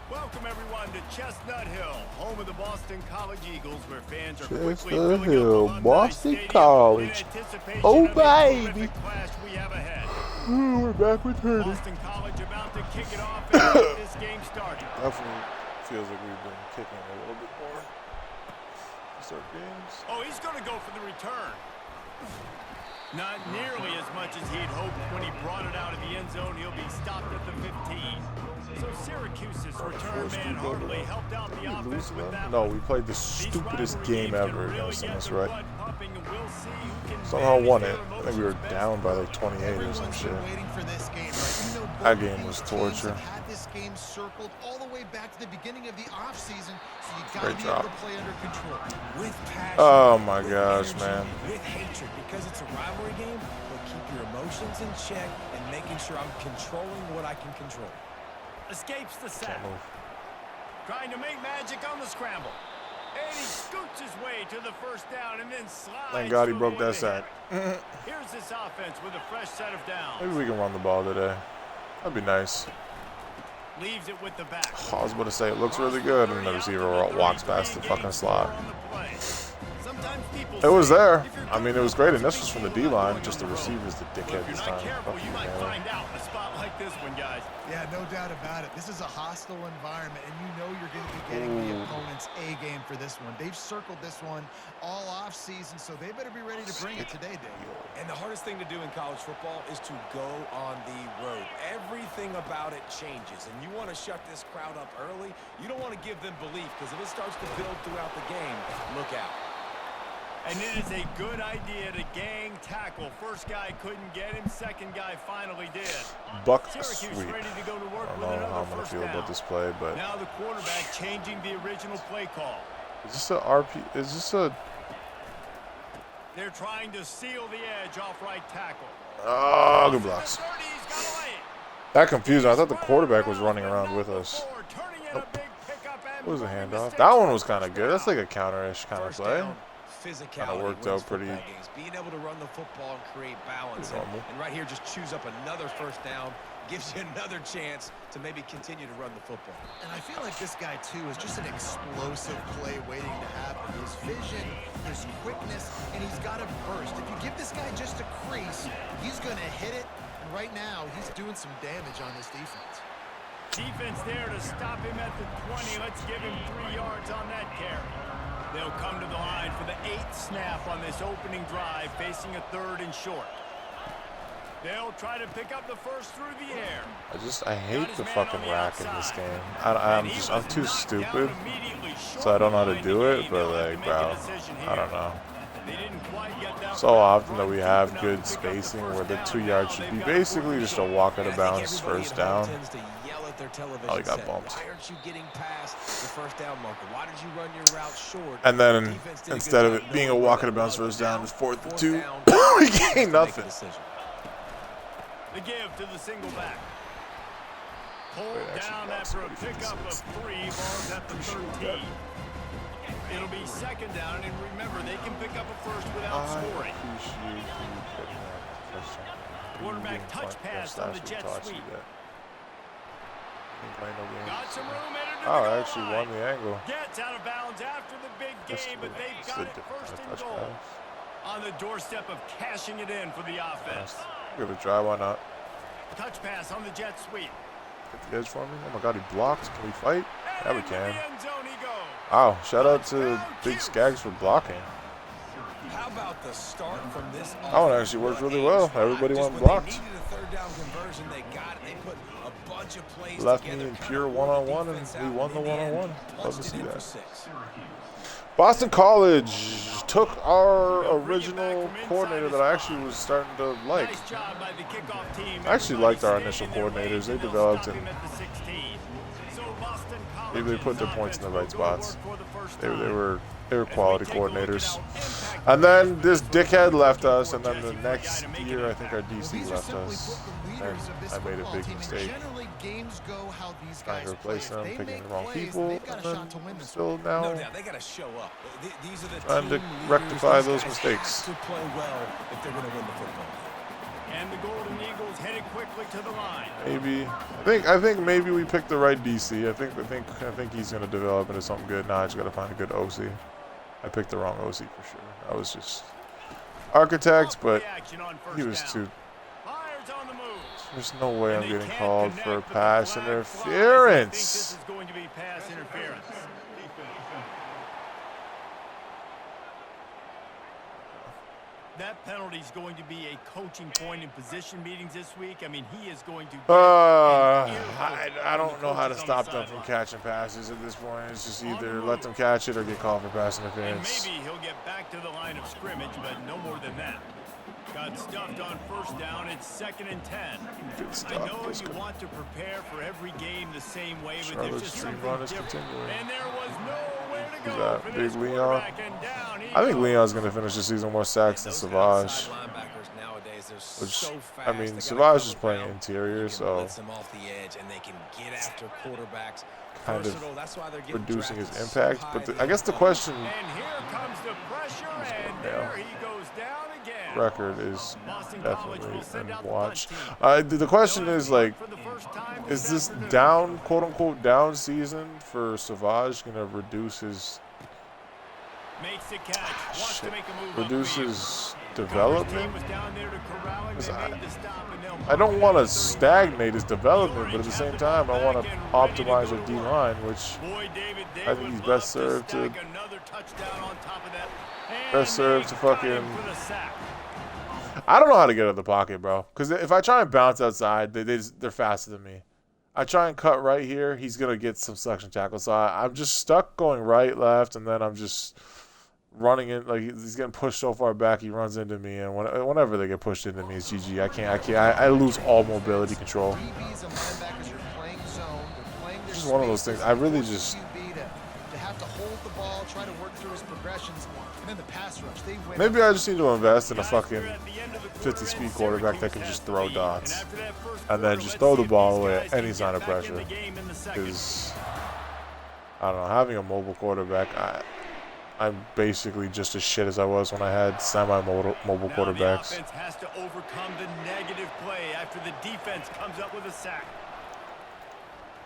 Welcome everyone to Chestnut Hill, home of the Boston College Eagles, where fans are quickly Chestnut filling Hill, up Boston Stadium College. in anticipation Oh of a baby, terrific clash we have ahead. we're back with her. Boston College about to kick it off and get this game started. Definitely feels like we've been kicking a little bit more. Start games. Oh, he's going to go for the return. Not nearly as much as he'd hoped when he brought it out of the end zone. He'll be stopped at the 15. So Syracuse's return man hardly helped out the offense with that. No, we played the stupidest game ever against them, that's right. Somehow won it. I think we were down by like 28 or some shit. That game was torture. This game circled all the way back to the beginning of the offseason, so you got to Great be job. able to play under control. With passion, Oh my with gosh, energy, man. with hatred, because it's a rivalry game, but keep your emotions in check and making sure I'm controlling what I can control. Escapes the sack. Can't move. Trying to make magic on the scramble. And he scoots his way to the first down and then slides. Thank God he through broke one that to sack. hit. Here's this offense with a fresh set of downs. Maybe we can run the ball today. That'd be nice. Leaves it with the back. I was about to say it looks really good, and the receiver walks past the fucking slot. It was there. I mean, it was great initials from the D-line. Just the receivers, the dickhead this time. You might find out in a spot like this one, guys. Yeah, no doubt about it. This is a hostile environment, and you know you're going to be getting the opponent's A game for this one. They've circled this one all offseason, so they better be ready to bring it today, Dave. And the hardest thing to do in college football is to go on the road. Everything about it changes, and you want to shut this crowd up early. You don't want to give them belief, because if it starts to build throughout the game, look out. And it is a good idea to gang tackle. First guy couldn't get him. Second guy finally did. Buck Syracuse sweep. ready to go to work I with don't know how another I'm going to first feel down. about this play, but Now the quarterback changing the original play call. is this a RP? Is this a... They're trying to seal the edge off right tackle. Oh, good blocks. That confused me. I thought the quarterback was running around with us. Nope. What was the handoff? That one was kind of good. That's like a counter-ish kind of play. Kind of worked out pretty. Being able to run the football and create balance, and right here just choose up another first down, gives you another chance to maybe continue to run the football. And I feel like this guy, too, is just an explosive play waiting to happen. His vision, his quickness, and he's got a burst. If you give this guy just a crease, he's going to hit it. And right now, he's doing some damage on this defense. Defense there to stop him at the 20. Let's give him 3 yards on that carry. They'll come to the line for the 8th snap on this opening drive, facing a 3rd and short. They'll try to pick up the first through the air. I hate the fucking rack in this game. I'm too stupid, so I don't know how to do it. But like, bro, I don't know. So often that we have good spacing where the 2 yards should be basically just a walk out of bounds first down. Oh, he got bumped. And then instead of it being a walk out of bounds first down, it's 4th and 2. We gain nothing. The give to the single back. Pulled down after a pickup of 3 balls at the 13. It'll be 2nd down, and remember, they can pick up a first without scoring. Quarterback touch pass on the jet sweep. Got some room headed to I actually won the angle. Gets out of bounds after the big game, but they've got it first and goal. On the doorstep of cashing it in for the offense. Give it a try, why not? Touch pass on the jet sweep. Get the edge for me. Oh my god, he blocked. Can we fight? Yeah, we can. Wow, shout out to Big Skaggs for blocking. How about the start from this? That one actually worked really well. Everybody went blocked. Left me in pure one-on-one, and we won the one-on-one. Love to see that. Boston College took our original coordinator that I actually was starting to like. I actually liked our initial coordinators. They developed and they put their points in the right spots. They were quality coordinators. And then this dickhead left us, and then the next year I think our DC left us. And I made a big mistake. Trying to replace them, picking the wrong people, and then still now trying to rectify those mistakes. And the Golden Eagles headed quickly to the line. Maybe. I think maybe we picked the right DC. I think he's gonna develop into something good. Now I just gotta find a good OC. I picked the wrong OC for sure. I was just architect, but he was too. There's no way I'm getting called for pass interference. This is going to be pass interference. That penalty is going to be a coaching point in position meetings this week. I mean, he is going to. I don't know how to stop them from catching passes at this point. It's just either let them catch it or get called for pass interference. And maybe he'll get back to the line of scrimmage, but no more than that. Got stuffed on first down. It's 2nd and 10. Good stuff. I know you want to prepare for every game the same way, but there's just something different. And there was nowhere to go for this quarterback, and down he I think goes. Leon's going to finish the season more sacks than Savage. Which, I mean, Savage is playing interior, so kind of reducing his impact. But I guess the question, And here comes the pressure, and there he goes down again. record is Boston College definitely will send out and the watch. punt team. The question is, like, For the first time is this this afternoon. down, quote unquote, down season for Savage going to reduce his Makes the catch. Wants to make a move reduce upfield. his Coverage development? team was down there to corral him. They made the stop, and they'll I don't pump want it to up 30. stagnate his development, but at the same time, I want to optimize our D-line, which Boy, David, they I think would he's love best served to stack another touchdown on top of that. And best served to they got him fucking. for the sack. I don't know how to get out of the pocket, bro. Because if I try and bounce outside, they're faster than me. I try and cut right here, he's gonna get some suction tackle. So I'm just stuck going right, left, and then I'm just running in. Like, he's getting pushed so far back, he runs into me, and whenever they get pushed into me, it's GG. I lose all mobility control. DBs and linebackers are playing zone. They're playing their It's just one of those spaces. things. I really Force just. QB to have to hold the ball, try to work through his progressions, and then the pass rush. They win. Maybe I just need to invest in a fucking Guys, we're at the end of the quarter, 50-speed and quarterback that can Syracuse just has the throw lead. dots. And after that first And then quarter, just let's throw see the if ball these away guys at any can sign get of back in pressure. the game in the second. Because I don't know, having a mobile quarterback, I'm basically just as shit as I was when I had semi-mobile Now quarterbacks. the offense has to overcome the negative play after the defense comes up with a sack.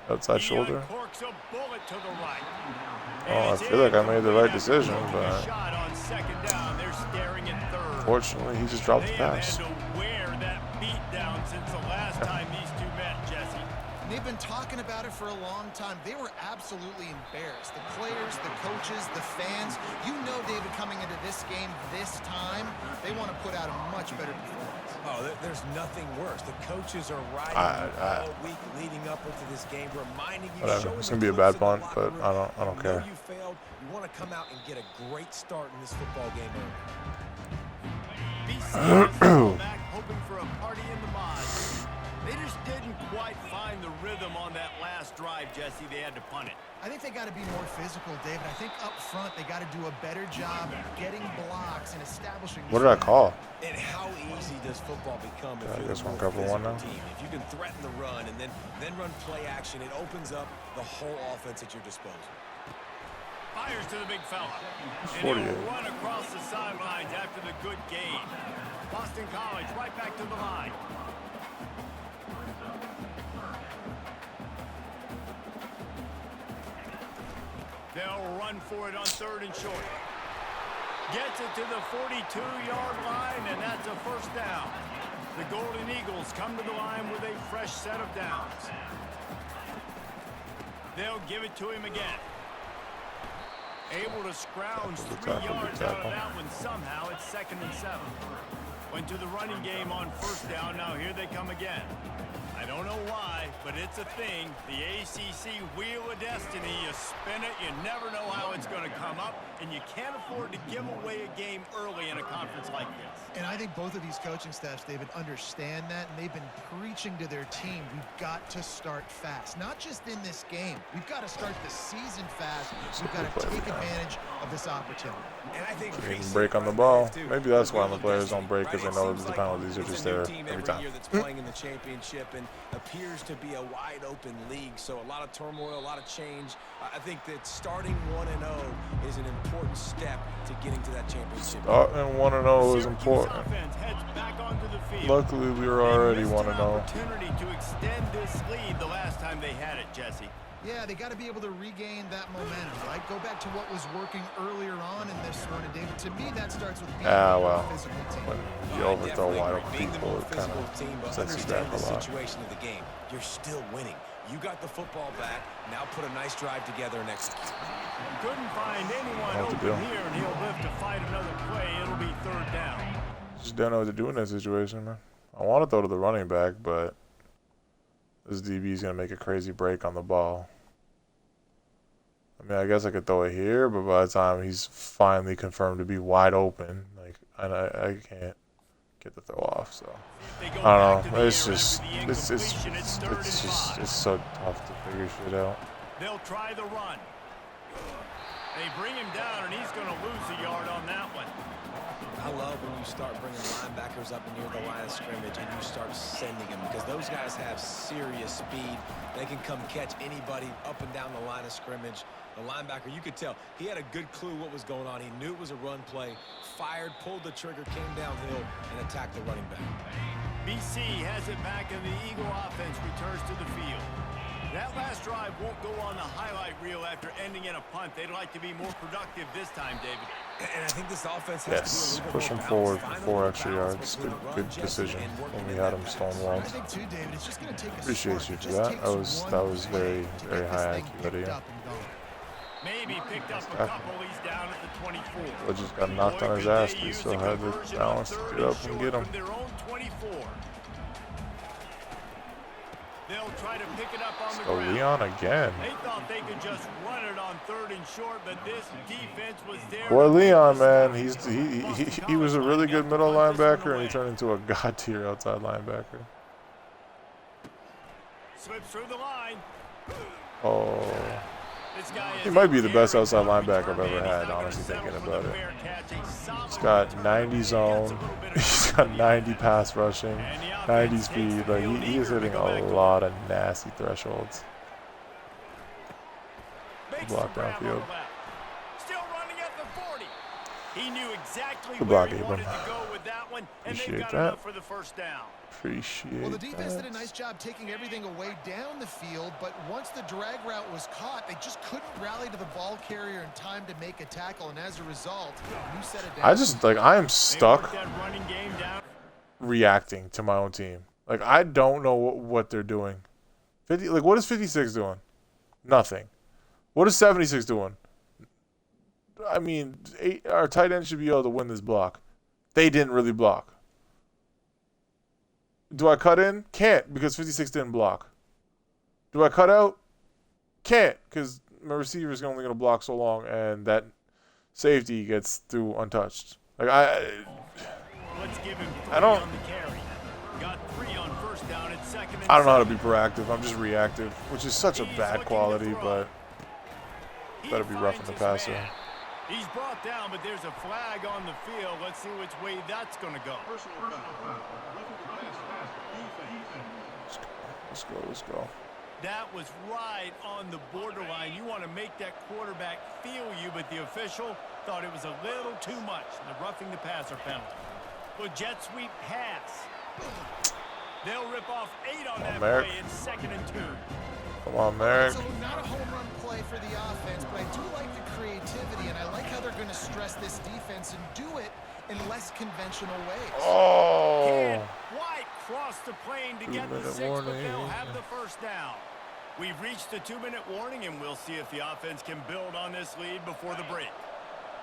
Outside He shoulder. uncorks a bullet to the right. Oh, I And it's feel like I in. made the right Complete decision, after but a shot on 2nd down. They're staring at 3rd. fortunately, he just dropped They the have pass. had to wear that beat down since the last time these two met, Jesse. And they've been talking about it for a long time. They were absolutely embarrassed. The players, the coaches, the fans. You know, David, coming into this game this time, they want to put out a much better performance. Oh, there's nothing worse. The coaches are riding I- all week leading up into this game, reminding you. Whatever. showing It's the gonna be a clips bad in the punt, locker but room. I don't You care. know you failed. You want to come out and get a great start in this football game early. BC has come back hoping for a party in the mod. They just didn't quite find the rhythm on that last drive, Jesse. They had to punt it. I think they got to be more physical, David. I think up front they got to do a better job getting blocks and establishing. What did I call? And how easy does football become if I you're guess the we're more on cover one physical now. team? If you can threaten the run and then run play action, it opens up the whole offense at your disposal. Fires to the big fella. And 48. he'll run across the sidelines after the good gain. Boston College right back to the line. They'll run for it on 3rd and short. Gets it to the 42-yard line, and that's a first down. The Golden Eagles come to the line with a fresh set of downs. They'll give it to him again. Able to scrounge 3 yards out of that one somehow. It's 2nd and 7. Went to the running game on first down. Now here they come again. I don't know why, but it's a thing. The ACC Wheel of Destiny. You spin it, you never know how it's going to come up, and you can't afford to give away a game early in a conference like this. And I think both of these coaching staffs, David, understand that, and they've been preaching to their team, we've got to start fast. Not just in this game. We've got to start the season fast. We've got to take advantage of this opportunity. And I think They can break on the ball. Maybe that's why the players don't break, because they know that the penalties are just there every time. Year that's playing in the championship and appears to be a wide open league, so a lot of turmoil, a lot of change. I think that starting 1-0 is an important step to getting to that championship. And 1-0 is important. important. Offense heads back onto the field. Luckily, we were already 1-0. Opportunity to extend this lead the last time they had it, Jesse. Yeah, they got to be able to regain that momentum, right? Go back to what was working earlier on in this one. And David, to me, that starts with being a physical team. When you overthrow wide open people, it kind of sets you back a lot. Situation of the game. You're still winning. You got the football back. Now put a nice drive together and execute. Couldn't find anyone open here, and he'll live to fight another play. It'll be 3rd down. Just don't know what to do in that situation, man. I want to throw to the running back, but this DB is going to make a crazy break on the ball. I mean, I guess I could throw it here, but by the time he's finally confirmed to be wide open, like, I can't get the throw off. So I don't know. It's just it's so tough to figure shit out. They'll try the run. They bring him down, and he's going to lose a yard on that one. I love when you start bringing linebackers up near the line of scrimmage and you start sending them, because those guys have serious speed. They can come catch anybody up and down the line of scrimmage. The linebacker, you could tell, he had a good clue what was going on. He knew it was a run play, fired, pulled the trigger, came downhill, and attacked the running back. BC has it back, and the Eagle offense returns to the field. That last drive won't go on the highlight reel after ending in a punt. They'd like to be more productive this time, David. And I think this offense has to be a little bit push him forward for 4 extra yards. Good decision when we had him stonewalled. Appreciate you for that. That was very high IQ video. Maybe picked up a couple. He's down at the 24. But just got knocked on his ass, but he still had the balance to get up and get him. They'll try to pick it up on the ground. Leon again. They thought they could just run it on 3rd and short, but this defense was there. Boy, Leon, man, he was a really good middle linebacker, and he turned into a god tier outside linebacker. Slips through the line. Oh. He might be the best outside linebacker I've ever had, honestly, thinking about it. He's got 90 zone, he's got 90 pass rushing, 90 speed. Like, he is hitting a lot of nasty thresholds. Block downfield. Still running at the 40. He knew exactly where he wanted to go with that one, and they got enough for the 1st down. Well, the defense did a nice job taking everything away down the field, but once the drag route was caught, they just couldn't rally to the ball carrier in time to make a tackle, and as a result, you set it down. I am stuck reacting to my own team. Like, I don't know what they're doing. What is 56 doing? Nothing. What is 76 doing? I mean, our tight end should be able to win this block. They didn't really block. Do I cut in? Can't, because 56 didn't block. Do I cut out? Can't, because my receiver is only going to block so long, and that safety gets through untouched. Like, I don't know how to be proactive. I'm just reactive, which is such a bad quality, but better be roughing the passer. He's brought down, but there's a flag on the field. Let's see which way that's going to go. Let's go. That was right on the borderline. You want to make that quarterback feel you, but the official thought it was a little too much. The roughing the passer penalty. Well, jet sweep pass. They'll rip off 8 on that play in 2nd and 2. Come on, Merrick. So not a home run play for the offense, but I do like the creativity, and I like how they're going to stress this defense and do it in less conventional ways. Oh. White crossed the plane to get the 6, but they'll have the 1st down. We've reached the 2-minute warning, and we'll see if the offense can build on this lead before the break.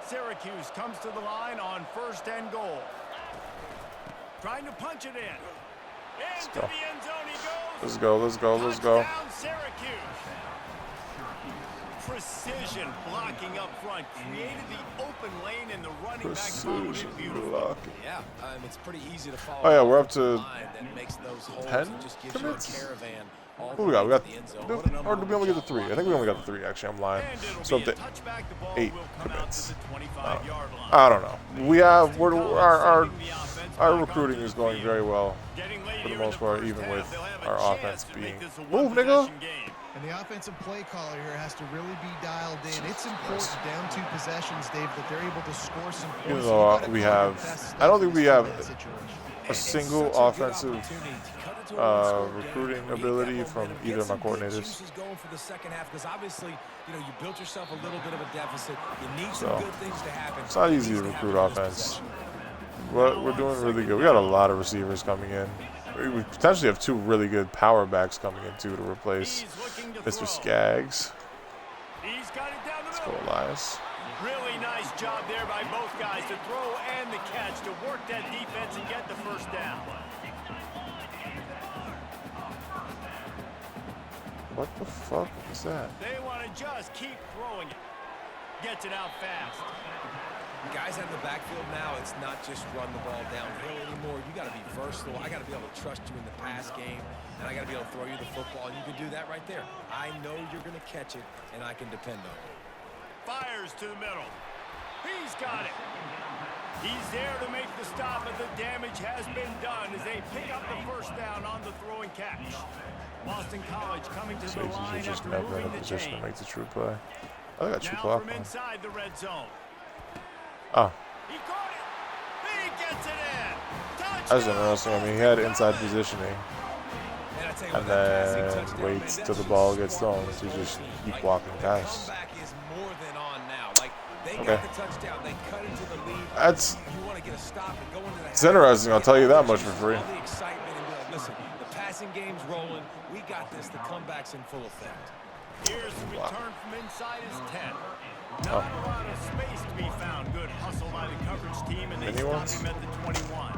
Syracuse comes to the line on 1st and goal. Trying to punch it in. Into the end zone he goes. Let's go. Touchdown, Syracuse. Precision blocking up front created the open lane, and the running back followed it beautifully. Yeah, it's pretty easy to follow. Oh yeah, we're up to that makes those holes 10 and just gives you a caravan all Who we got? We got, the end zone. What an or did we only get the unbelievable 3? I think we only got the 3, actually. I'm lying. So if the 8 commits. I don't know. We have, our recruiting is going very well for the most part, even with our offense being. Move, nigga! And the offensive play caller here has to really be dialed in. It's important down 2 possessions, Dave, that they're able to score some points. Even though we have, I don't think we have a single offensive recruiting ability from either of my coordinators. Going for the second half because obviously, you know, you built yourself a little bit of a deficit. You need some good things to happen. It's not easy to recruit offense. But we're doing really good. We got a lot of receivers coming in. We potentially have 2 really good power backs coming in too to replace Mr. Skaggs. Let's go, Elias. Really nice job there by both guys to throw and the catch to work that defense and get the first down. What the fuck is that? They want to just keep throwing it. Gets it out fast. Guys out in the backfield now, it's not just run the ball downhill anymore. You got to be versatile. I got to be able to trust you in the pass game, and I got to be able to throw you the football, and you can do that right there. I know you're going to catch it, and I can depend on it. Fires to the middle. He's got it. He's there to make the stop, but the damage has been done as they pick up the first down on the throwing catch. Boston College coming to the line just after never in a moving the position to chains. make the true play. I got true Now clock from on. inside the red zone. Oh. He caught it. He gets it in. Touchdown. That's interesting. I mean, he had inside positioning. And then waits till the ball gets thrown to just keep walking past. Okay. That's, it's interesting, I'll tell you that much for free. Listen, the passing game's rolling. We got this. The comeback's in full effect. Here's the return from inside his 10. Not a lot of space to be found. Good hustle by the coverage team, and they stop him at the 21.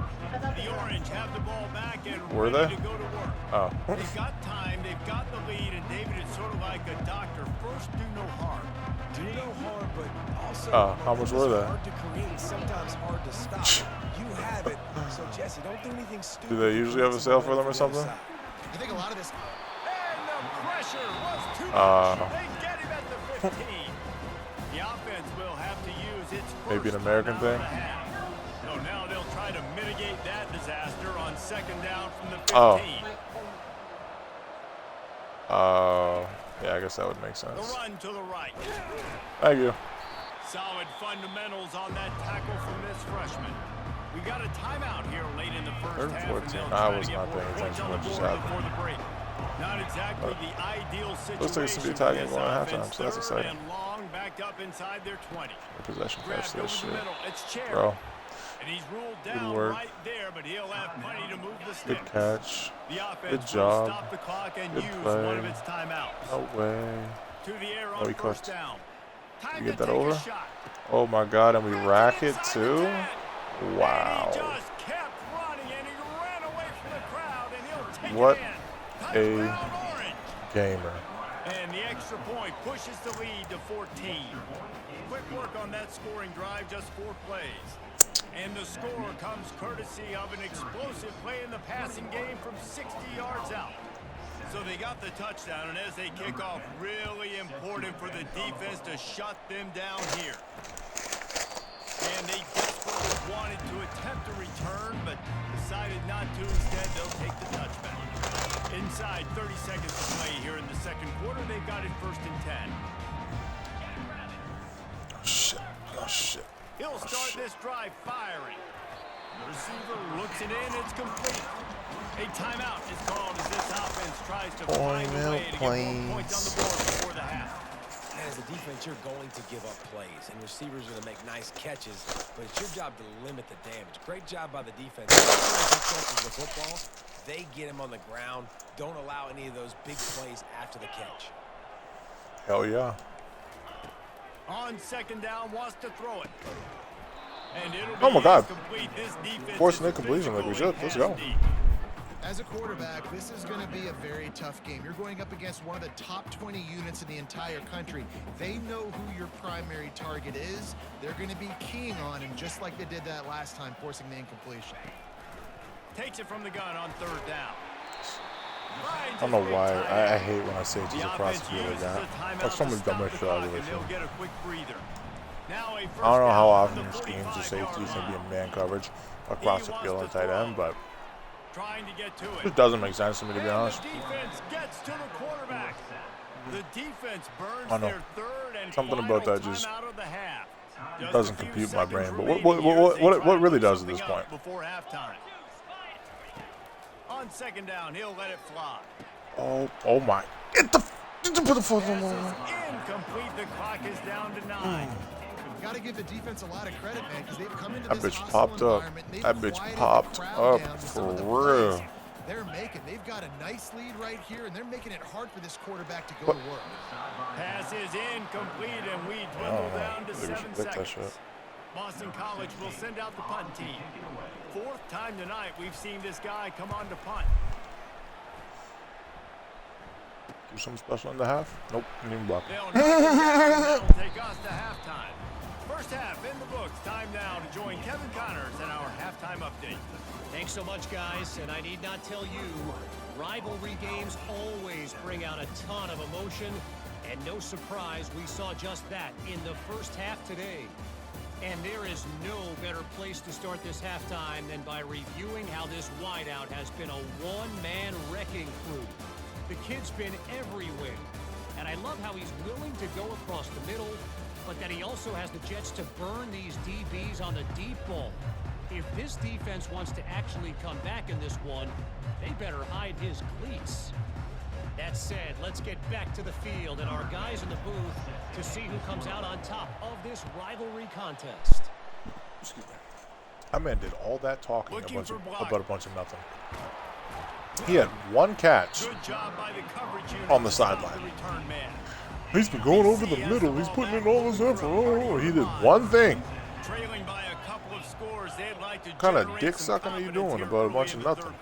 The Orange have the ball back and ready to go to work. Oh. They've got time, they've got the lead, and David is sort of like a doctor. First, do no harm. Do no harm, but also how much were they? hard to create, sometimes hard to stop. You have it, so Jesse, don't do anything stupid. Do they usually have a sale for them or something? I think a lot of this. And the pressure was too much. They get him at the 15. The offense will have to use its first maybe an American thing. So now they'll try to mitigate that disaster on second down from the 15. Yeah, I guess that would make sense. The run to the right. Thank you. Solid fundamentals on that tackle from this freshman. We got a timeout here late in the first half. 14. I was not paying attention to what just happened. Before the break. Not exactly the ideal situation. Looks like it's going to be a tie game going at halftime, so that's exciting. And long backed up inside their 20. Possession catch this shit. It's Cherry. Bro. And he's ruled down right there, but he'll have plenty to move the Good sticks. catch. The offense Good job. will stop the clock and Good use play. one of its timeouts. No way. To the air Oh, on he first cooked. down. Time You get to that take over? a shot. Oh my god, and we rack it Inside too? the 10. Wow. And he just kept running, and he ran away from the crowd, and he'll take What it in. a Touchdown, Orange. gamer. And the extra point pushes the lead to 14. Quick work on that scoring drive, just 4 plays. And the score comes courtesy of an explosive play in the passing game from 60 yards out. So they got the touchdown, and as they kick off, really important for the defense to shut them down here. And they desperately wanted to attempt a return, but decided not to. Instead, they'll take the touchback. Inside 30 seconds to play here in the second quarter. They've got it 1st and 10. Oh shit. Oh shit. He'll start this drive firing. The receiver looks it in. It's complete. A timeout is called as this offense tries to find a way to get more points on the board before the half. As a defense, you're going to give up plays, and receivers are going to make nice catches, but it's your job to limit the damage. Great job by the defense. Catches the football, they get him on the ground. Don't allow any of those big plays after the catch. Hell yeah. On second down, wants to throw it. And it'll be Oh my god. complete. This defense Forcing is incompletion like we should. Let's physical go. and deep. As a quarterback, this is going to be a very tough game. You're going up against one of the top 20 units in the entire country. They know who your primary target is. They're going to be keying on him just like they did that last time, forcing the incompletion. Takes it from the gun on 3rd down. I don't know why. I hate when I say just across the field like that. That's so many dumb shit out of it. I don't know how often your schemes or safeties can be in man coverage across the field on tight end, but it doesn't make sense to me, to be honest. I know. Something about that just doesn't compute in my brain. But what really does at this point? On second down, he'll let it fly. Oh my! Get the incomplete. The clock is down to 9. Got to give the defense a lot of credit, man, because they've come into that this bitch popped up. That bitch popped up for real. They've got a nice lead right here, and they're making it hard for this quarterback to go to work. Pass is incomplete, and we dwindle down to 7 seconds. Boston College will send out the punt team. 4th time tonight we've seen this guy come on to punt. Do something special in the half? Nope, didn't even block. They'll take us to halftime. First half in the books. Time now to join Kevin Connors in our halftime update. Thanks so much, guys, and I need not tell you, rivalry games always bring out a ton of emotion, and no surprise we saw just that in the first half today. And there is no better place to start this halftime than by reviewing how this wideout has been a one-man wrecking crew. The kid's been everywhere, and I love how he's willing to go across the middle, but that he also has the jets to burn these DBs on the deep ball. If this defense wants to actually come back in this one, they better hide his cleats. That said, let's get back to the field and our guys in the booth to see who comes out on top of this rivalry contest. Excuse me. That man did all that talking about a bunch of nothing. He had one catch on the sideline. He's been going over the middle. He's putting in all this effort. Oh, he did one thing. What kind of dick sucking are you doing about a bunch of nothing?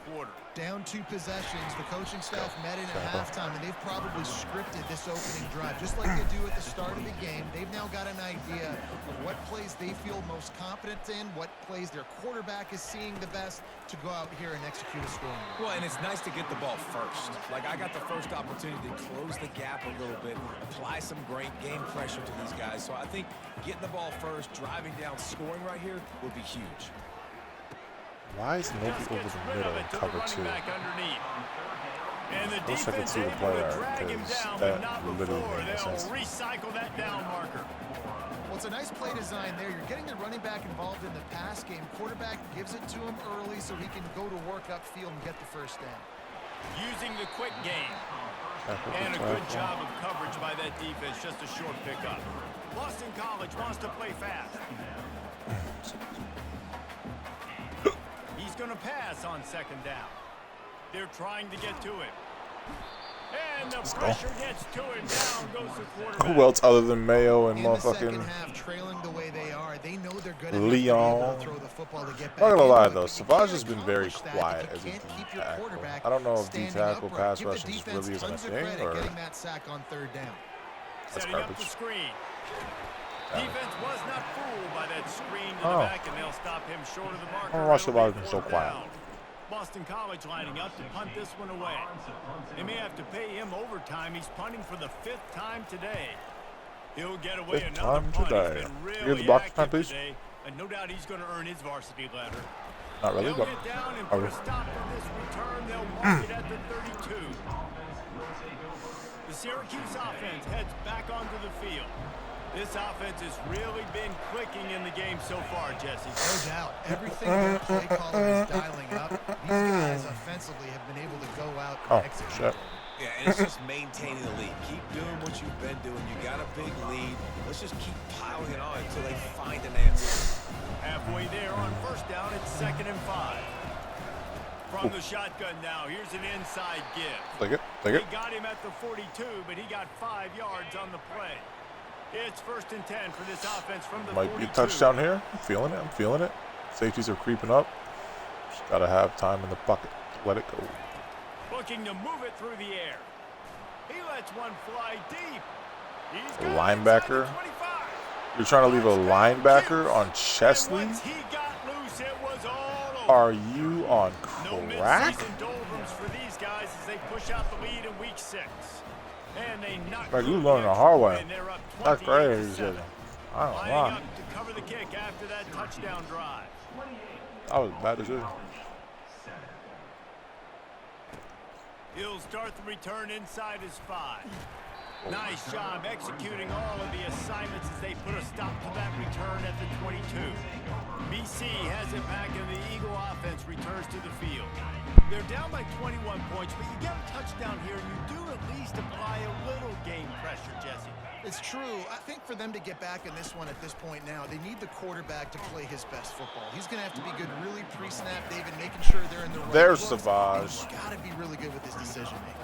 Down 2 possessions, the coaching staff met in at halftime, and they've probably scripted this opening drive. Just like they do at the start of the game, they've now got an idea of what plays they feel most confident in, what plays their quarterback is seeing the best to go out here and execute a scoring. Well, and it's nice to get the ball first. Like, I got the first opportunity to close the gap a little bit, apply some great game pressure to these guys. So I think getting the ball first, driving down, scoring right here would be huge. Why is nobody over the middle in cover 2? And the I wish I could see the player, because that literally made no sense. Recycle that down marker. Well, it's a nice play design there. You're getting the running back involved in the pass game. Quarterback gives it to him early so he can go to work upfield and get the first down. Using the quick game. And a good job of coverage by that defense. Just a short pickup. Boston College wants to play fast. He's going to pass on second down. They're trying to get to it. And the pressure gets to it. Down goes the quarterback. Who else other than Mayo and motherfucking trailing the way they are, they know they're going to Leon? throw the football to get back. Not gonna lie though, Savage has been very quiet as a D tackle. I don't know if D tackle pass rushing just really isn't a thing, or that sack on third down. That's Setting up the garbage. screen. Defense was not fooled by that screen to the back, and they'll stop him short of the marker. I don't know why Savage has been so quiet. Boston College lining up to punt this one away. They may have to pay him overtime. He's punting for the 5th time today. He'll get away another punt. He's been really active today, and no doubt he's going to earn his varsity ladder. Not really, They'll but get down and put a stop on this return. They'll mark it at the 32. The Syracuse offense heads back onto the field. This offense has really been clicking in the game so far, Jesse. No doubt. Everything their play calling is dialing up. These guys offensively have been able to go out and execute. Yeah, and it's just maintaining the lead. Keep doing what you've been doing. You got a big lead. Let's just keep piling it on until they find an answer. Halfway there on first down, it's 2nd and 5. From the shotgun now, here's an inside give. Take it, take it. He got him at the 42, but he got 5 yards on the play. It's 1st and 10 for this offense from the 42. Might be a touchdown here. I'm feeling it. I'm feeling it. Safeties are creeping up. Just gotta have time in the pocket to let it go. Looking to move it through the air. He lets one fly deep. He's A linebacker. You're trying to leave a linebacker on Chesley? He got loose, it was all over. Are you on crack? No midseason doldrums comes for these guys as they push out the lead in week 6. And they knock Like, you learning the hard way. they're up That's crazy. 28-7. I don't Lining know. up to cover the kick after that touchdown drive. That was a bad decision. He'll start the return inside his 5. Nice job executing all of the assignments as they put a stop to that return at the 22. BC has it back and the Eagle offense returns to the field. They're down by 21 points, but you get a touchdown here and you do at least apply a little game pressure, Jesse. It's true. I think for them to get back in this one at this point now, they need the quarterback to play his best football. He's going to have to be good really pre-snap, David, making sure they're in the right There's look. Savage. He's got to be really good with his decision-making.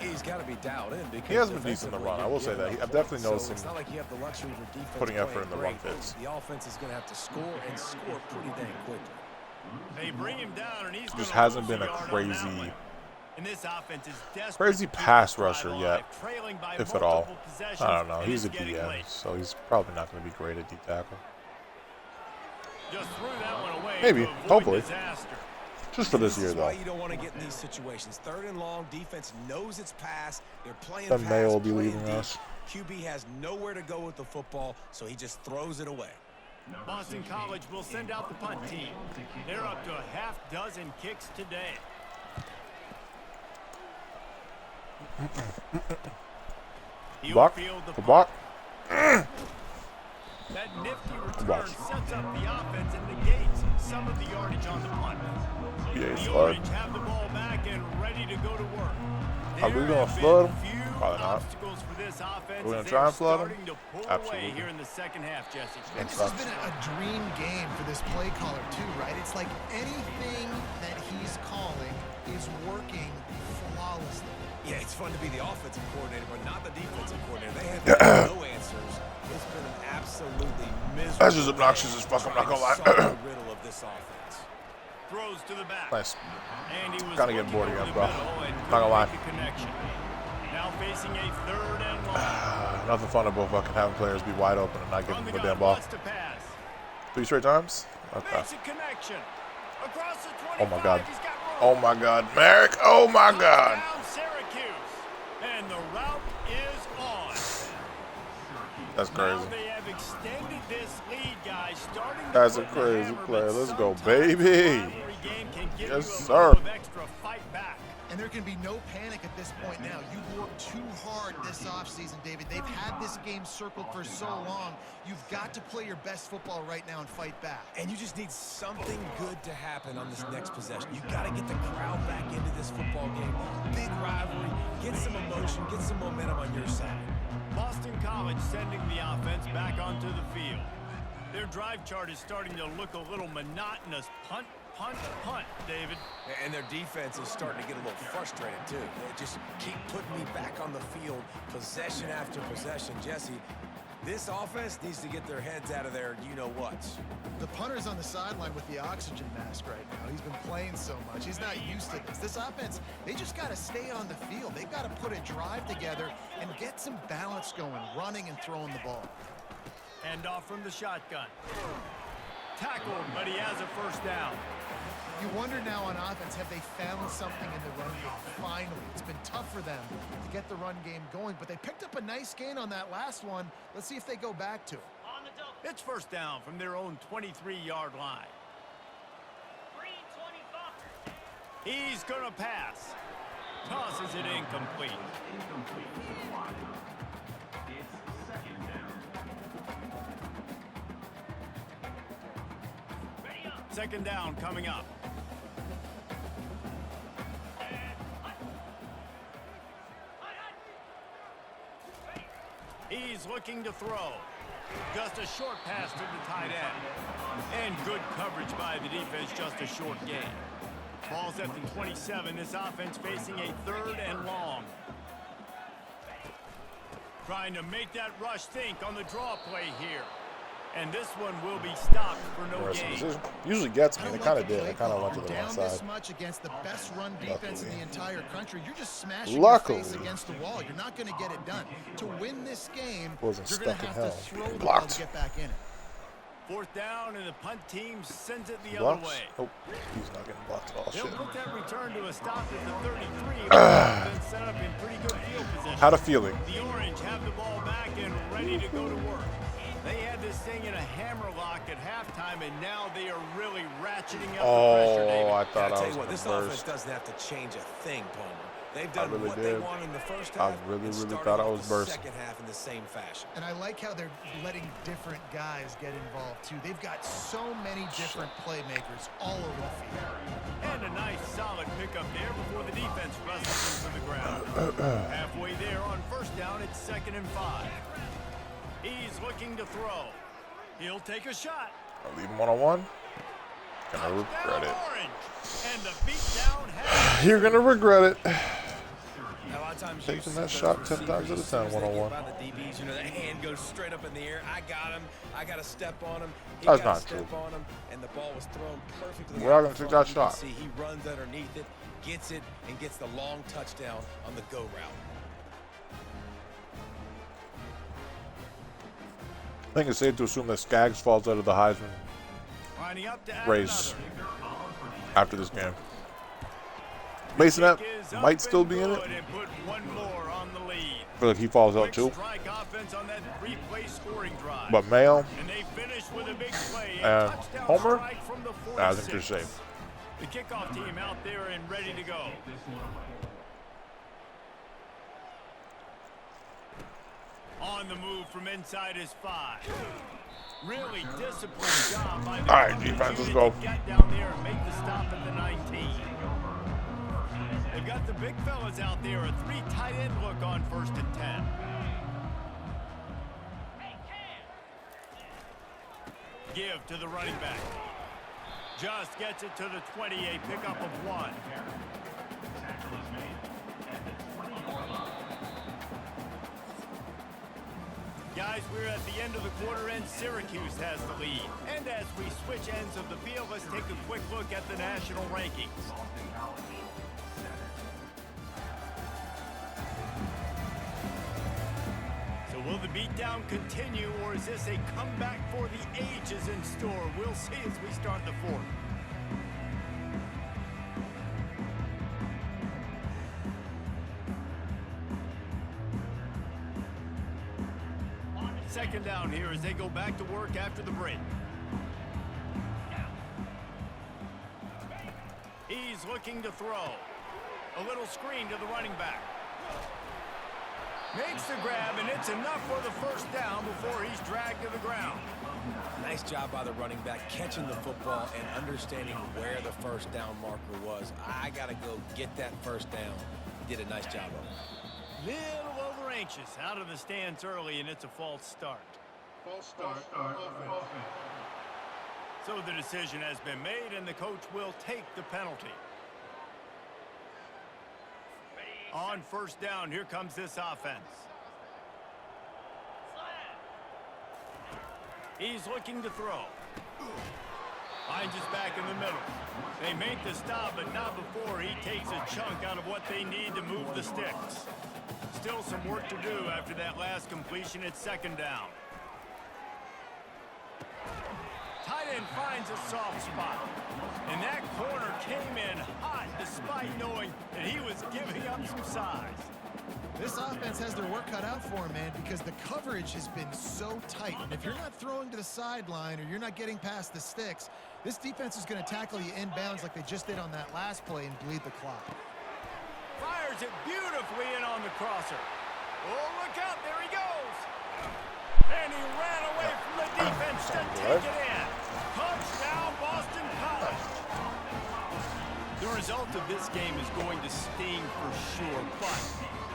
He's got to be dialed in because He has been decent in the run. I will say that. I've definitely noticed him it's not like you have the luxury of your defense putting effort in the playing run great. fits. The offense is going to have to score and score pretty dang quickly. They bring him down and he's Just gonna hasn't lose been a yard on that crazy, one. And this offense is desperate crazy to keep pass this drive rusher alive, yet, trailing by if at all. multiple possessions, I don't know. and He's a it's getting DM, late. so he's probably not going to be great at D tackle. Just threw that one away Maybe. to avoid Hopefully. disaster. Just for this This year, is why though. you don't want to get in these situations. 3rd and long, defense knows it's pass. They're playing Then pass, May will be playing leaving deep. us. QB has nowhere to go with the football, so he just throws it away. Boston College will send out the punt team. They're up to a half dozen kicks today. He'll Block. field the The punt. block. That nifty return Watch. sets up the offense and negates some of the yardage on the punt. Yeah, he's The flood. Orange have the ball back and ready to go to work. Are we There gonna have flood been him? few Probably not. obstacles for this offense We're gonna as try they're and flood him? starting to pull Absolutely. away here in the second half, Jesse. And this has been a dream game for this play caller, too, right? It's like anything that he's calling is working flawlessly. Yeah, it's fun to be the offensive coordinator, but not the defensive coordinator. They have no answers. It's been an absolutely miserable. That's just obnoxious as fuck, I'm not gonna lie. trying to solve the riddle of this offense. Throws to the back. Nice. And he was Gotta get looking bored over again, the bro. middle and Not gonna couldn't lie. make the connection. Now facing a 3rd and long. Nothing fun about fucking having players be wide open and not From giving the them a gun, damn ball. wants to pass. 3 straight times? Okay. Makes a connection. Across the 25, Oh my God. he's got Oh room. my God. Merrick. Oh my God. Touchdown, Syracuse. And the route is on. That's crazy. Now they have extended this lead, guys. Starting to That's a put the crazy hammer, play. but Let's go, sometimes baby. the rivalry game can give Yes, you a sir. little of extra fight back. And there can be no panic at this point now. You worked too hard this offseason, David. They've had this game circled for so long. You've got to play your best football right now and fight back. And you just need something good to happen on this next possession. You got to get the crowd back into this football game. Big rivalry. Get some emotion. Get some momentum on your side. Boston College sending the offense back onto the field. Their drive chart is starting to look a little monotonous. Punt, punt, punt, David. And their defense is starting to get a little frustrated, too. They just keep putting me back on the field, possession after possession. Jesse, this offense needs to get their heads out of their you-know-whats. The punter's on the sideline with the oxygen mask right now. He's been playing so much. He's not used to this. This offense, they just got to stay on the field. They've got to put a drive together and get some balance going, running and throwing the ball. Hand off from the shotgun. Tackled, but he has a first down. You wonder now on offense, have they found something in the run game? Finally, it's been tough for them to get the run game going, but they picked up a nice gain on that last one. Let's see if they go back to it. It's first down from their own 23-yard line. He's going to pass. Tosses it incomplete. Second down coming up. He's looking to throw. Just a short pass to the tight end. And good coverage by the defense, just a short gain. Ball's at the 27. This offense facing a 3rd and long. Trying to make that rush think on the draw play here. And this one will be stopped for no gain. Usually gets me. I They don't kind like of the did. play They kind of call. went to the Down one this side. much against the best run defense in the entire country. You're just smashing Luckily. your face against the wall. You're not going to get it done. To win this game, Wasn't you're going stuck to in have to hell. throw the Blocked. ball to get back in it. 4th down, and the punt team sends it the Blocks? other way. Oh, he's not getting blocked at all. They'll Shit. put that return to a stop at the 33. But been set up in pretty good field position. Had a feeling. The Orange have the ball back and ready to go to work. They had this thing in a hammerlock at halftime, and now they are really ratcheting up the pressure, David. Oh, I thought I tell was you what, going this to offense burst. doesn't have to change a thing, Palmer. They've done really what did. they wanted in the first I half. really and started thought I off was the bursting. second half in the same fashion. And I like how they're letting different guys get involved, too. They've got so many different playmakers all over the field. And a nice solid pickup there before the defense wrestles him to the ground. Halfway there on 1st down, it's 2nd and 5. He's looking to throw. He'll take a shot. I'll leave him one-on-one. Gonna regret it. Orange. And the beat down has You're gonna regret it. A lot of times you Taking see that those shot 10 times at a receivers, time, as soon as they get 1-on-one. by the DBs, you know, the hand goes straight up in the air. I got him. I got to step on him. He That's got not to step true. on him, and the ball was thrown perfectly. We're all out gonna front. take that You can shot. See, he runs underneath it, gets it, and gets the long touchdown on the go route. I think it's safe to assume that Skaggs falls out of the Heisman lining up to add race another. after this game. Mason F Is up might still be in and it. good and put one more on the lead. I feel like he falls out Quick too. strike offense on that 3-play scoring drive. But Mayo, And they finish with a big play. And Touchdown Homer, strike from the 46. I think they're safe. The kickoff team out there and ready to go. On the move from inside his 5. Really disciplined job by the All right, coverage defense, let's unit go. to get down there and make the stop at the 19. They've got the big fellas out there, a 3 tight end look on 1st and 10. Give to the running back. Just gets it to the 20, a pickup of 1. Guys, we're at the end of the quarter, and Syracuse has the lead. And as we switch ends of the field, let's take a quick look at the national rankings. So will the beatdown continue, or is this a comeback for the ages in store? We'll see as we start the 4th. Second down here as they go back to work after the break. He's looking to throw. A little screen to the running back. Makes the grab, and it's enough for the 1st down before he's dragged to the ground. Nice job by the running back catching the football and understanding where the 1st down marker was. I got to go get that 1st down. He did a nice job of it. Little over anxious out of the stance early, and it's a false start. False start. So the decision has been made, and the coach will take the penalty. On 1st down, here comes this offense. He's looking to throw. Finds his back in the middle. They make the stop, but not before he takes a chunk out of what they need to move the sticks. Still some work to do after that last completion. It's 2nd down. Tight end finds a soft spot. And that corner came in hot despite knowing that he was giving up some size. This offense has their work cut out for them, man, because the coverage has been so tight. And if you're not throwing to the sideline or you're not getting past the sticks, this defense is going to tackle you inbounds like they just did on that last play and bleed the clock. Fires it beautifully in on the crosser. Oh, look out, there he goes. And he ran away from the defense to take it in. Touchdown, Boston College. The result of this game is going to sting for sure, but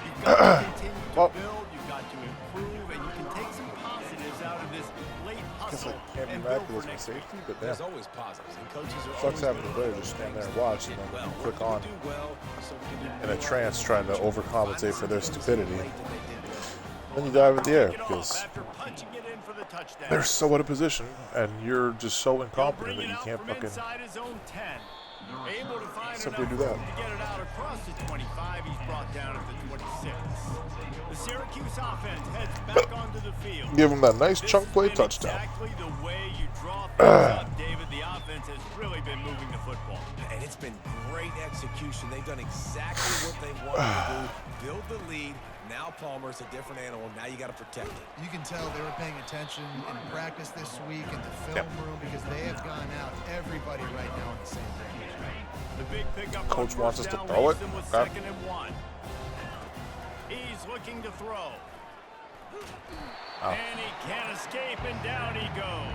you've got to continue to build, you've got to improve, and you can take some positives out of this late Guess hustle I can't be and mad build for for this next week. safety, but There's damn. always positives, and coaches are Sucks always having the gonna player look just for stand there and things watch that and did then well. click What on did we do well, so we can do in a more trance of it. trying to Find overcompensate for their some things stupidity. late that they did well. Then you dive in the air Kick it off because after punching it in for the touchdown. they're so out of position and you're just so He'll incompetent bring that it you out can't from fucking inside his own 10. Able to find simply enough do that. room to get it out across the 25. He's brought down at the 26. The Syracuse offense heads back onto the field. give them that nice This chunk has play been touchdown. exactly the way you David, the offense has really been moving the football. And it's been great execution. They've done exactly what they wanted to do. Build the lead. Now Palmer's a different animal. Now you got to protect it. You can tell they were paying attention in practice this week in the film room because they have gone out, everybody right now on the same page. The big pickup. Coach wants us to throw it. Okay. 2nd and 1. He's looking to throw. Oh. And he can't escape, and down he goes.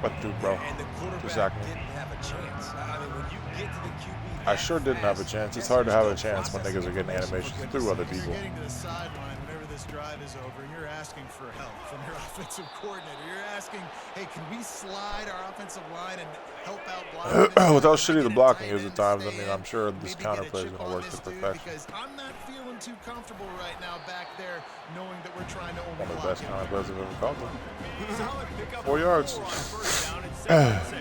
What do, bro? And the quarterback didn't have a chance. I mean, when you get to the QB, I sure didn't have a chance. It's hard to have a chance when niggas are getting animations through other people. Getting to the sideline whenever this drive is over, and you're asking for help from your offensive coordinator. You're asking, hey, can we slide our offensive line and help out blocking? With how shitty the blocking is at times, I mean, I'm sure this counter play is going to work to perfection. Because I'm not feeling too comfortable right now back there, knowing that we're trying to One only of the block best him. counter plays I've ever called them. Solid pickup 4 yards. on 1st down and 2nd and 6.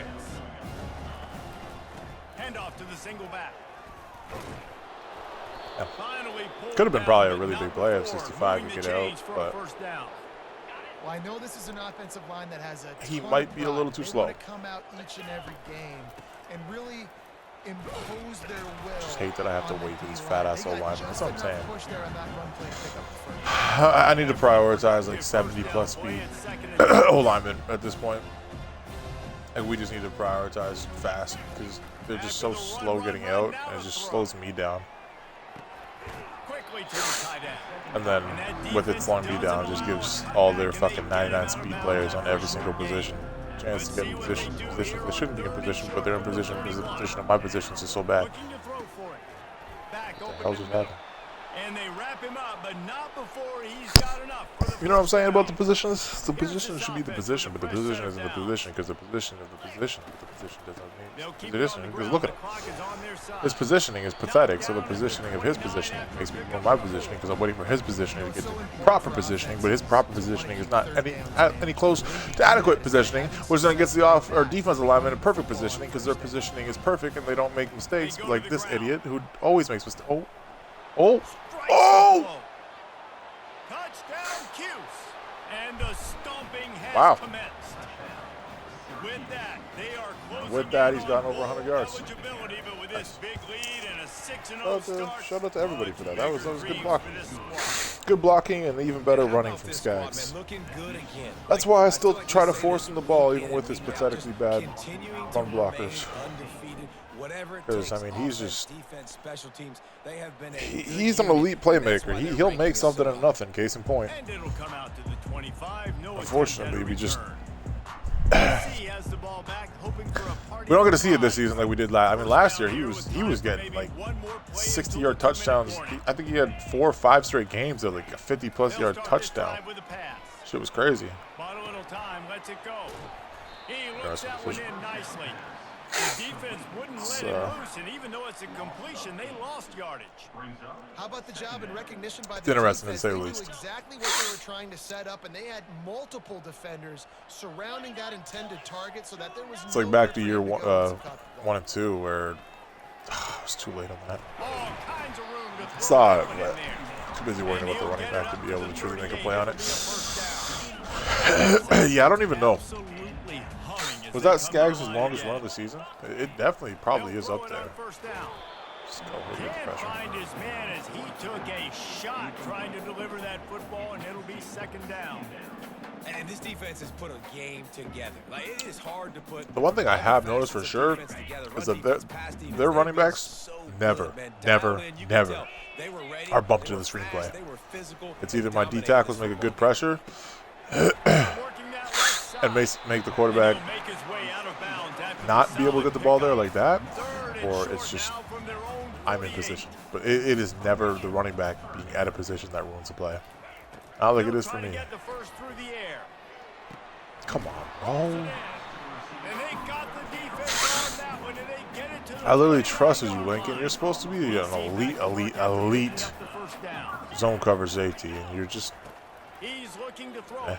Handoff to the single back. Yeah. Finally pulled Could have been down, probably a but really not big play if before. 65 Moving could the get out, chains for a but 1st down. Well, I know this is an offensive line that has a He ton might of be a little pride. too They slow. want to come out each and every game and really impose their will. Just hate that I have to on the wait for these D-line. fat-ass They got O-linemen. That's just what I'm enough saying. push there on that run play to pick up the first. I need to prioritize like 70+ speed O-linemen at this point. Like, we just need to prioritize fast because they're just so slow getting out, and it just slows me down. Quickly to the tight end. And then with it slowing me down, it just gives all their fucking 99 speed players on every single position chance to get in position. They shouldn't be in position, but they're in position because the position of my positions is so bad. Looking to throw for it. Back What open the hell just happened? and they wrap him up, but not before he's got enough for the You know what I'm saying about the positions? The position should be the position, but the position isn't the position because the position is the position, but the position doesn't mean position. Because look at him. His positioning is pathetic, so the positioning of his positioning makes me more my positioning because I'm waiting for his positioning to get to proper positioning, but his proper positioning is not any close to adequate positioning, which then gets the defensive lineman in perfect positioning because their positioning is perfect and they don't make mistakes like this idiot who always makes mistakes. Oh! Touchdown, Cuse. And the stomping has Wow. commenced. With that, they are closing With that, in he's on gotten over 100 yards. eligibility, but with this big lead and a 6-0 start, Shout out to everybody for that. That was good dreams blocking. for this squad. Good blocking and even better running from Skaggs. That's why I still try to force him the ball even with his pathetically bad run blockers. Because, I mean, he's just... He's an elite playmaker. He'll make something out of nothing, case in point. And it'll come out to the 25. No Unfortunately, we just... He has the ball back, hoping for a party. We don't get to see it this season like we did last. I mean, last year he was getting like 60-yard touchdowns. I think he had 4 or 5 straight games of like a 50+ yard touchdown. Shit was crazy. But a little time, lets it go. He looks that one in nicely. The defense wouldn't let it loose, and even though it's a completion, they lost yardage. How about the job and recognition by the It's interesting to defense? say the They knew least. exactly what they were trying to set up, and they had multiple defenders surrounding that intended target so that there was It's like back to year 1 and 2 where it was too late on that. All kinds of room to throw Saw it, in but there. too busy worrying about the running back to be able to truly make a play on it. First down. Yeah, I don't even know. Absolutely humming as Was they that come Skaggs' to the line longest again. run of the season? It definitely probably They'll is throw up it on there. first down. Just go with the Can't pressure. find his man as he took a shot trying to deliver that football, and it'll be 2nd down. And this defense has put a game together. Like, it is hard to put. The one thing I have noticed for sure is that their running backs never are bumped into the screenplay. It's either my D tackles make a good pressure Working that left side. and make the quarterback He'll make his way out of bounds after not the be able to get the ball there like that, 3rd and or short it's just now from their own I'm in 48. position. But it is never the running back being out of position that ruins the play. I don't think it is for Trying to me. get the first through the air. Come on, bro. And they got the defense on that one, and they get it to the I literally trusted you, Lincoln. You're supposed to be an elite Got the first down. zone cover safety, and you're just... He's looking to throw. Eh.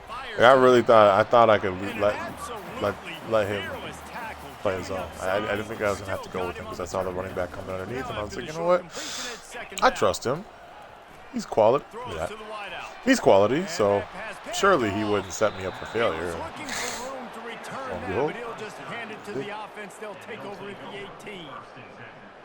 Fires I really thought I could an let absolutely him fearless tackle. play his zone. I didn't think I was gonna have to go with him because I saw the running back coming underneath, and I was like, you know what? I trust him. He's quality. Yeah. He's quality, so surely he wouldn't set me up for failure. go. But he'll just hand it to the offense. They'll take over at the 18.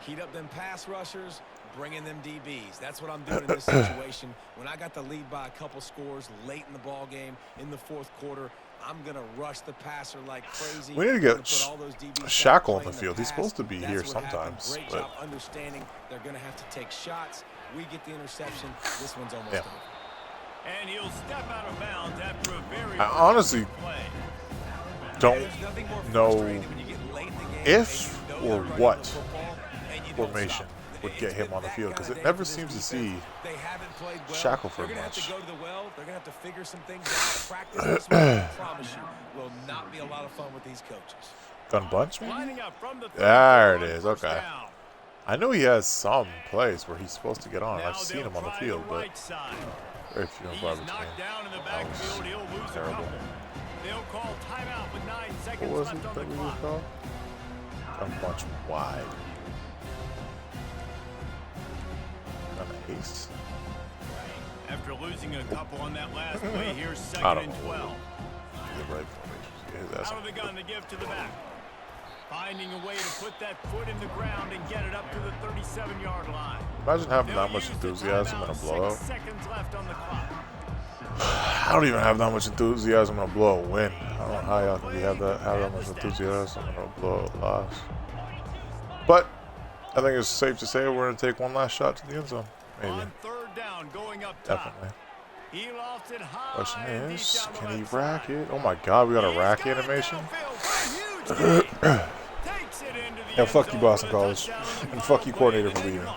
Heat up them pass rushers, bring in them DBs. That's what I'm doing in this situation. When I got the lead by a couple scores late in the ball game, in the fourth quarter, I'm going to rush the passer like crazy. We need to get Shackle on the field. He's supposed to be here sometimes. Great job understanding they're going to have to take shots. We get the interception. This one's almost done. And he'll step out of bounds after a very I honestly don't know if or what formation would get him on the field, because it never seems to see Shackelford much. They're going to have to figure some things out. Practice this one, I promise you, will not be a lot of fun with these coaches. Gun bunch? There it is. Okay. I know he has some plays where he's supposed to get on. I've seen him on the field, but very few and far between. That was terrible. They'll call timeout with 9 seconds What was left it on that the we were clock. called? Gun bunch wide. Gun ace. After losing a couple on that last play, here's I 2nd don't and know. 12. The right formation. Get his ass Out on of the the gun to give to the back. Finding a way to put that foot in the ground and get it up to the 37-yard line. Imagine having that much enthusiasm in a blowout. 6 seconds left on the clock. I don't even have that much enthusiasm in a blowout win. I don't know how y'all can have that much enthusiasm in a blowout loss. But I think it's safe to say we're going to take one last shot to the end zone. Maybe. On 3rd down, going up top. Definitely. He lofts it high. Question and is, deep down the can he left rack side. it? Oh my god, we got a He's rack got it animation. downfield for a huge gain. Takes it into the Yeah, end fuck you, zone Boston for the College. touchdown. And fuck you, coordinator, for leaving.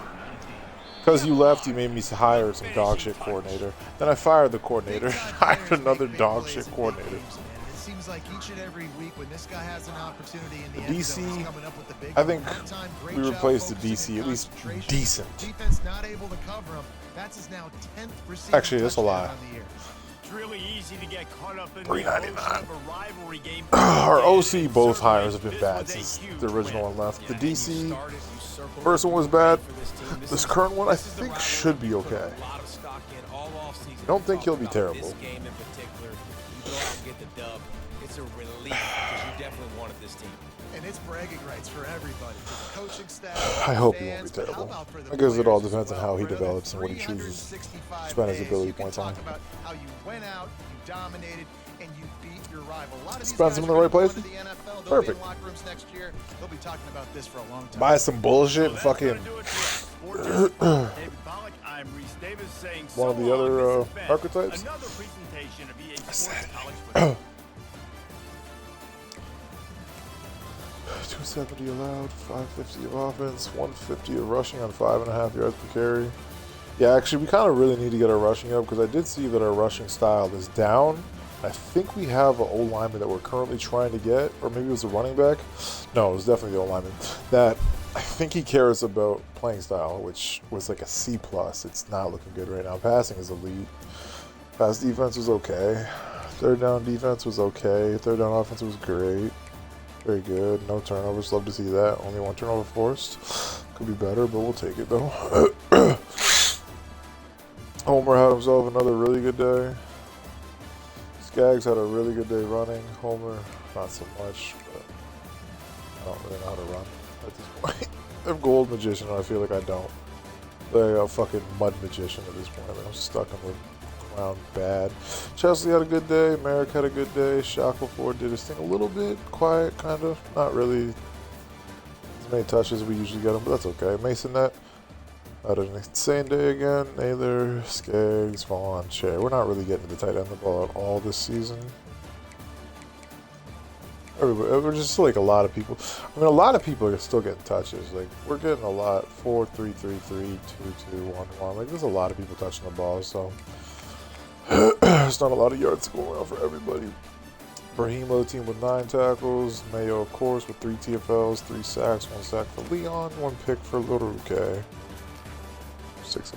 Because you left, you made me hire some dog shit coordinator. Then I fired the coordinator and hired another dog shit coordinator. It seems like each and every week when this guy has an opportunity in the The end zone, DC, he's coming up with the big I one. think That time, great we job replaced the focusing DC and at least concentration. decent. Defense not able to cover him. That's his now 10th receiving Actually, that's a touchdown lie. on the year. It's really easy to get caught up in the $3.99. emotion of a rivalry game. Our OC, both Certainly, hires have been this bad was a since huge the original win. one left. The You DC, started, you circled first it, one was you bad. prayed for this team. This current one, I think, rivalry should be we put okay. a lot of stock in all offseason. I don't think he'll be Talking about terrible. This game in particular, you go out and get the dub. It's a relief because you definitely wanted this team. And it's bragging rights for everybody. For the coaching staff, I hope he won't be fans, but how terrible. about for the I guess it all players as depends on well? how he For another develops and what he chooses. 365 Spend his days, ability you can points talk on. about how you went out, you dominated, and you beat your rival. A lot of these Spends guys him in the are right going to places. the NFL. They'll Perfect. be in locker rooms next year. They'll be talking about this for a long time. Buy some bullshit and That's fucking gonna do it for us. David Pollack, I'm Reese Davis saying one of so the long, other this has been archetypes. Another presentation of EA Sports College Football. 270 allowed, 550 of offense, 150 of rushing on 5.5 yards per carry. Yeah, actually, we kind of really need to get our rushing up because I did see that our rushing style is down. I think we have an old lineman that we're currently trying to get, or maybe it was a running back. No, it was definitely the old lineman. That I think he cares about playing style, which was like a C+. It's not looking good right now. Passing is elite. Pass defense was okay. Third down defense was okay. Third down offense was great. Very good. No turnovers. Love to see that. Only one turnover forced. Could be better, but we'll take it though. Homer had himself another really good day. Skaggs had a really good day running. Homer, not so much, but I don't really know how to run at this point. I'm Gold Magician, and I feel like I don't. Like a fucking Mud Magician at this point. Like I'm stuck in the ground bad. Chesley had a good day. Merrick had a good day. Shackelford did his thing a little bit. Quiet, kind of. Not really as many touches as we usually get him, but that's okay. Masonette had an insane day again. Naylor, Skaggs, Vaughn, Shea. We're not really getting to the tight end the ball at all this season. Everybody, we're just like a lot of people. I mean, a lot of people are still getting touches. Like, we're getting a lot. 4, 3, 3, 3, 2, 2, 1, 1. Like, there's a lot of people touching the ball, so there's not a lot of yards going around for everybody. Brahim led the team with 9 tackles. Mayo, of course, with 3 TFLs, 3 sacks, 1 sack for Leon, 1 pick for Little Ruke. 6-0.